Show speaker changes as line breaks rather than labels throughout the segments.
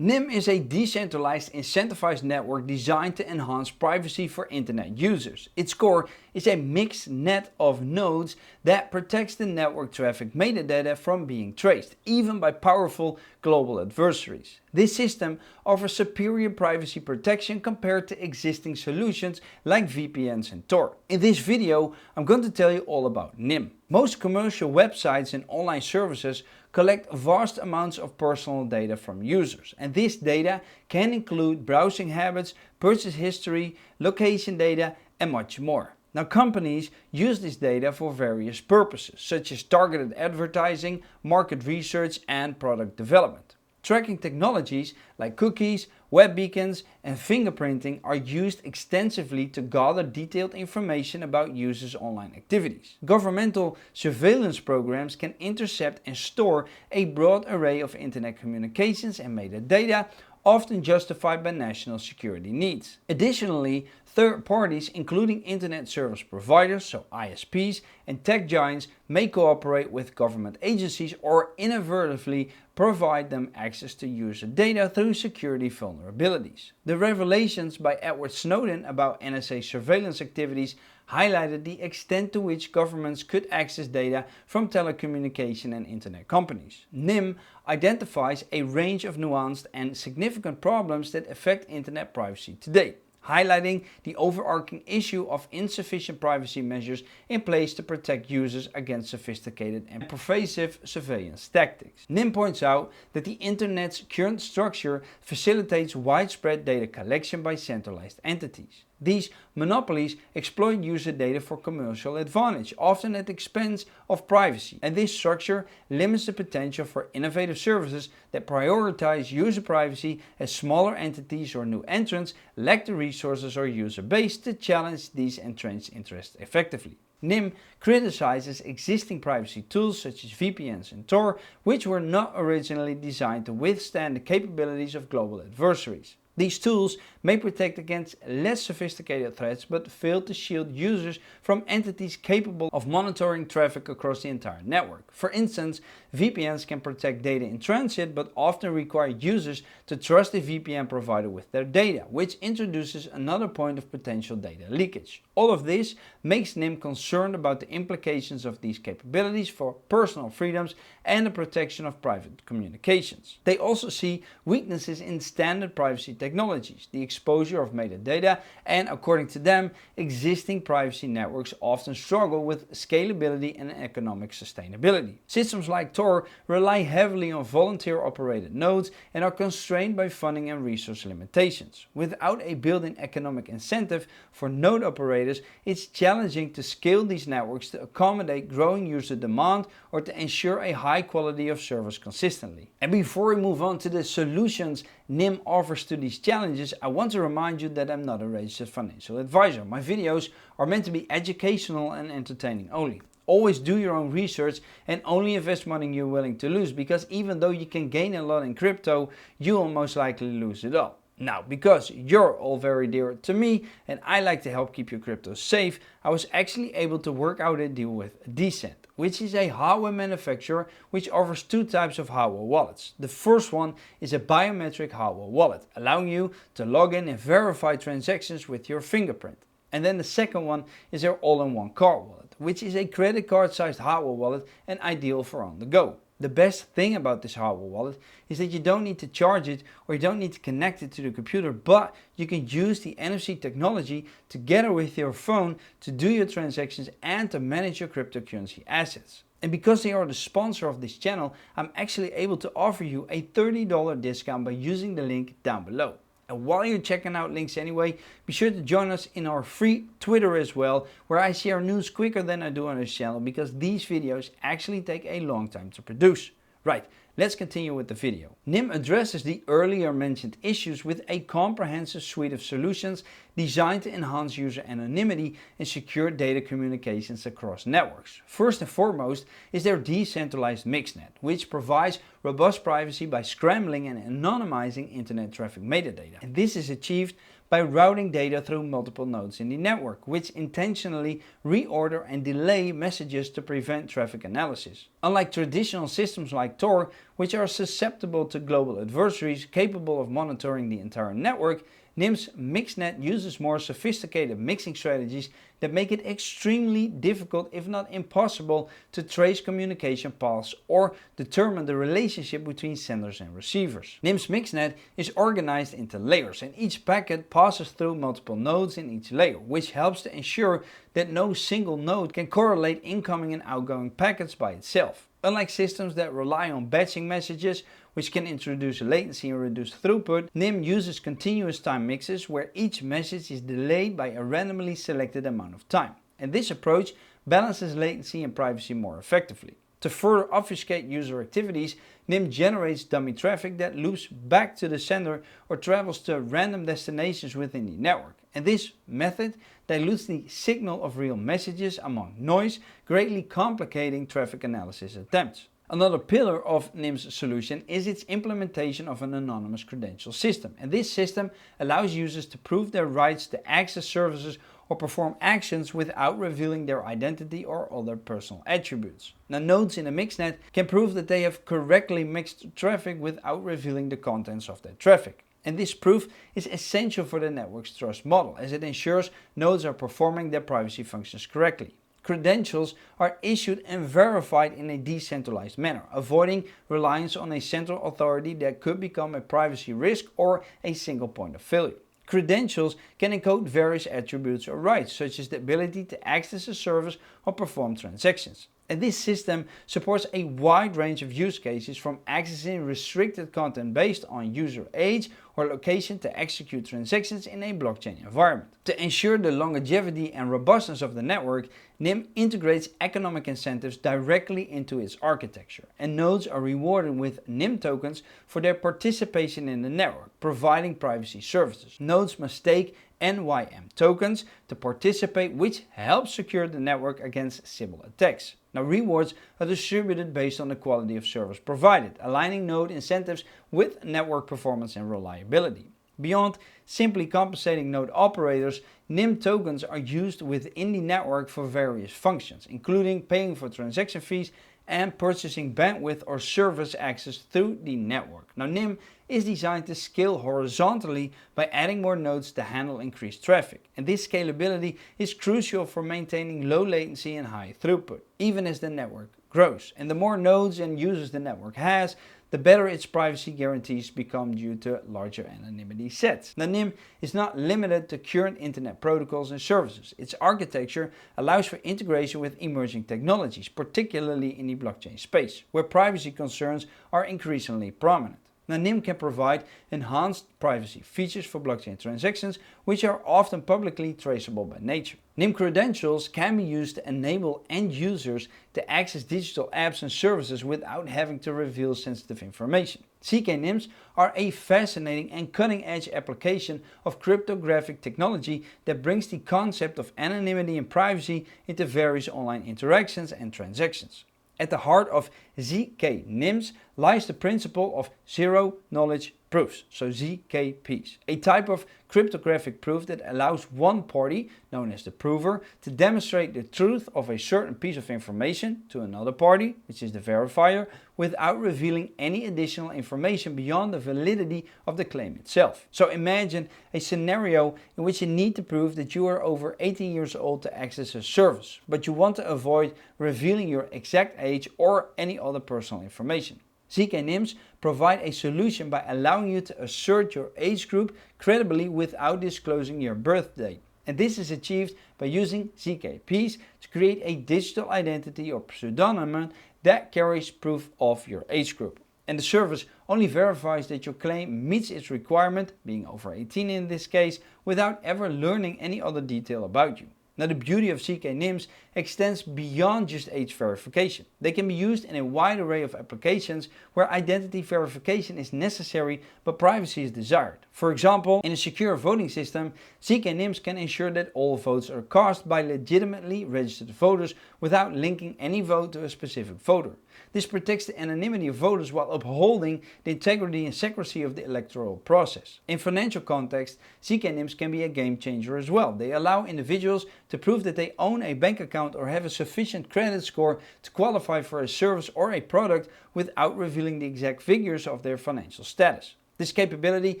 NYM is a decentralized, incentivized network designed to enhance privacy for internet users. Its core is a mixed net of nodes that protects the network traffic metadata from being traced, even by powerful global adversaries. This system offers superior privacy protection compared to existing solutions like VPNs and Tor. In this video, I'm going to tell you all about NYM. Most commercial websites and online services collect vast amounts of personal data from users, and this data can include browsing habits, purchase history, location data, and much more. Now, companies use this data for various purposes, such as targeted advertising, market research, and product development. Tracking technologies like cookies, web beacons, and fingerprinting are used extensively to gather detailed information about users' online activities. Governmental surveillance programs can intercept and store a broad array of internet communications and metadata, often justified by national security needs. Additionally, third parties, including internet service providers, so ISPs, and tech giants, may cooperate with government agencies or inadvertently provide them access to user data through security vulnerabilities. The revelations by Edward Snowden about NSA surveillance activities highlighted the extent to which governments could access data from telecommunication and internet companies. NYM identifies a range of nuanced and significant problems that affect internet privacy today, highlighting the overarching issue of insufficient privacy measures in place to protect users against sophisticated and pervasive surveillance tactics. NYM points out that the internet's current structure facilitates widespread data collection by centralized entities. These monopolies exploit user data for commercial advantage, often at the expense of privacy, and this structure limits the potential for innovative services that prioritize user privacy, as smaller entities or new entrants lack the resources or user base to challenge these entrenched interests effectively. NYM criticizes existing privacy tools such as VPNs and Tor, which were not originally designed to withstand the capabilities of global adversaries. These tools may protect against less sophisticated threats, but fail to shield users from entities capable of monitoring traffic across the entire network. For instance, VPNs can protect data in transit, but often require users to trust a VPN provider with their data, which introduces another point of potential data leakage. All of this makes NYM concerned about the implications of these capabilities for personal freedoms and the protection of private communications. They also see weaknesses in standard privacy technologies, the exposure of metadata, and according to them, existing privacy networks often struggle with scalability and economic sustainability. Systems like Tor rely heavily on volunteer-operated nodes and are constrained by funding and resource limitations. Without a built-in economic incentive for node operators, it's challenging to scale these networks to accommodate growing user demand or to ensure a high quality of service consistently. And before we move on to the solutions NYM offers to these challenges, I want to remind you that I'm not a registered financial advisor. My videos are meant to be educational and entertaining only. Always do your own research and only invest money you're willing to lose, because even though you can gain a lot in crypto, you will most likely lose it all. Now, because you're all very dear to me and I like to help keep your crypto safe, I was actually able to work out a deal with Decent, which is a hardware manufacturer which offers two types of hardware wallets. The first one is a biometric hardware wallet, allowing you to log in and verify transactions with your fingerprint. And then the second one is their all-in-one card wallet, which is a credit card sized hardware wallet and ideal for on the go. The best thing about this hardware wallet is that you don't need to charge it or you don't need to connect it to the computer, but you can use the NFC technology together with your phone to do your transactions and to manage your cryptocurrency assets. And because they are the sponsor of this channel, I'm actually able to offer you a $30 discount by using the link down below. And while you're checking out links anyway, be sure to join us in our free Twitter as well, where I share news quicker than I do on this channel, because these videos actually take a long time to produce. Right, let's continue with the video. NYM addresses the earlier mentioned issues with a comprehensive suite of solutions designed to enhance user anonymity and secure data communications across networks. First and foremost is their decentralized mixnet, which provides robust privacy by scrambling and anonymizing internet traffic metadata. And this is achieved by routing data through multiple nodes in the network, which intentionally reorder and delay messages to prevent traffic analysis. Unlike traditional systems like Tor, which are susceptible to global adversaries capable of monitoring the entire network, NYM's MixNet uses more sophisticated mixing strategies that make it extremely difficult, if not impossible, to trace communication paths or determine the relationship between senders and receivers. NYM's MixNet is organized into layers, and each packet passes through multiple nodes in each layer, which helps to ensure that no single node can correlate incoming and outgoing packets by itself. Unlike systems that rely on batching messages, which can introduce latency and reduce throughput, NYM uses continuous time mixes where each message is delayed by a randomly selected amount of time. And this approach balances latency and privacy more effectively. To further obfuscate user activities, NYM generates dummy traffic that loops back to the sender or travels to random destinations within the network. And this method dilutes the signal of real messages among noise, greatly complicating traffic analysis attempts. Another pillar of NYM's solution is its implementation of an anonymous credential system. And this system allows users to prove their rights to access services or perform actions without revealing their identity or other personal attributes. Now, nodes in a MixNet can prove that they have correctly mixed traffic without revealing the contents of that traffic. And this proof is essential for the network's trust model, as it ensures nodes are performing their privacy functions correctly. Credentials are issued and verified in a decentralized manner, avoiding reliance on a central authority that could become a privacy risk or a single point of failure. Credentials can encode various attributes or rights, such as the ability to access a service or perform transactions. And this system supports a wide range of use cases, from accessing restricted content based on user age or location to execute transactions in a blockchain environment. To ensure the longevity and robustness of the network, NYM integrates economic incentives directly into its architecture, and nodes are rewarded with NYM tokens for their participation in the network, providing privacy services. Nodes must stake NYM tokens to participate, which helps secure the network against Sybil attacks. Now, rewards are distributed based on the quality of service provided, aligning node incentives with network performance and reliability. Beyond simply compensating node operators, NYM tokens are used within the network for various functions, including paying for transaction fees and purchasing bandwidth or service access through the network. Now, NYM is designed to scale horizontally by adding more nodes to handle increased traffic. And this scalability is crucial for maintaining low latency and high throughput, even as the network grows. And the more nodes and users the network has, the better its privacy guarantees become due to larger anonymity sets. Now, NYM is not limited to current internet protocols and services. Its architecture allows for integration with emerging technologies, particularly in the blockchain space, where privacy concerns are increasingly prominent. Now, NYM can provide enhanced privacy features for blockchain transactions, which are often publicly traceable by nature. NYM credentials can be used to enable end users to access digital apps and services without having to reveal sensitive information. CK-NYMs are a fascinating and cutting-edge application of cryptographic technology that brings the concept of anonymity and privacy into various online interactions and transactions. At the heart of ZK-NYMs lies the principle of zero-knowledge proofs, so ZKPs, a type of cryptographic proof that allows one party, known as the prover, to demonstrate the truth of a certain piece of information to another party, which is the verifier, without revealing any additional information beyond the validity of the claim itself. So imagine a scenario in which you need to prove that you are over 18 years old to access a service, but you want to avoid revealing your exact age or any other personal information. ZK-NYMs provide a solution by allowing you to assert your age group credibly without disclosing your birth date. And this is achieved by using ZKPs to create a digital identity or pseudonym that carries proof of your age group. And the service only verifies that your claim meets its requirement, being over 18 in this case, without ever learning any other detail about you. Now, the beauty of ZK-NYMs extends beyond just age verification. They can be used in a wide array of applications where identity verification is necessary but privacy is desired. For example, in a secure voting system, ZK-NYMs can ensure that all votes are cast by legitimately registered voters without linking any vote to a specific voter. This protects the anonymity of voters while upholding the integrity and secrecy of the electoral process. In financial context, ZK-NYMs can be a game changer as well. They allow individuals to prove that they own a bank account account or have a sufficient credit score to qualify for a service or a product without revealing the exact figures of their financial status. This capability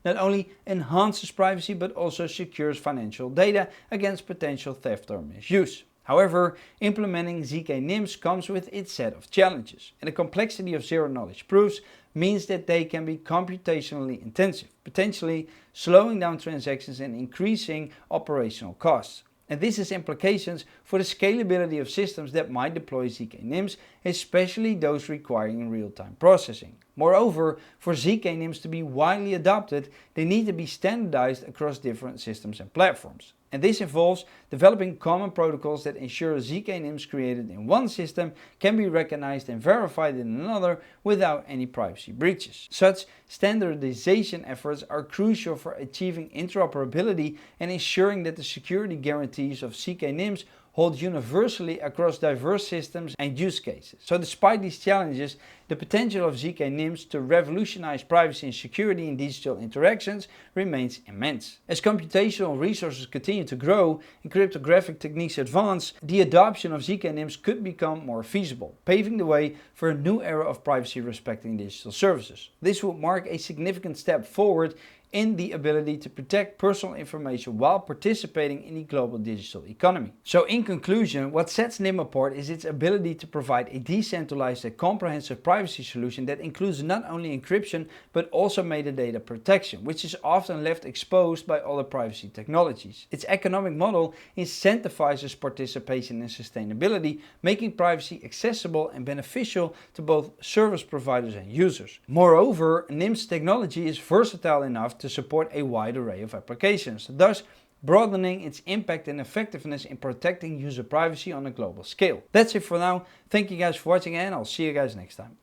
not only enhances privacy but also secures financial data against potential theft or misuse. However, implementing ZK-NIMs comes with its set of challenges, and the complexity of zero-knowledge proofs means that they can be computationally intensive, potentially slowing down transactions and increasing operational costs. And this has implications for the scalability of systems that might deploy ZK-NIMs, especially those requiring real-time processing. Moreover, for ZK-NIMs to be widely adopted, they need to be standardized across different systems and platforms. And this involves developing common protocols that ensure ZK-NIMs created in one system can be recognized and verified in another without any privacy breaches. Such standardization efforts are crucial for achieving interoperability and ensuring that the security guarantees of ZK-NIMs hold universally across diverse systems and use cases. So despite these challenges, the potential of ZK-NIMs to revolutionize privacy and security in digital interactions remains immense. As computational resources continue to grow and cryptographic techniques advance, the adoption of ZK-NIMs could become more feasible, paving the way for a new era of privacy-respecting digital services. This would mark a significant step forward in the ability to protect personal information while participating in the global digital economy. So in conclusion, what sets NIM apart is its ability to provide a decentralized and comprehensive privacy solution that includes not only encryption but also metadata protection, which is often left exposed by other privacy technologies. Its economic model incentivizes participation and sustainability, making privacy accessible and beneficial to both service providers and users. Moreover, NIM's technology is versatile enough to support a wide array of applications, thus broadening its impact and effectiveness in protecting user privacy on a global scale. That's it for now. Thank you guys for watching and I'll see you guys next time.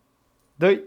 Doei!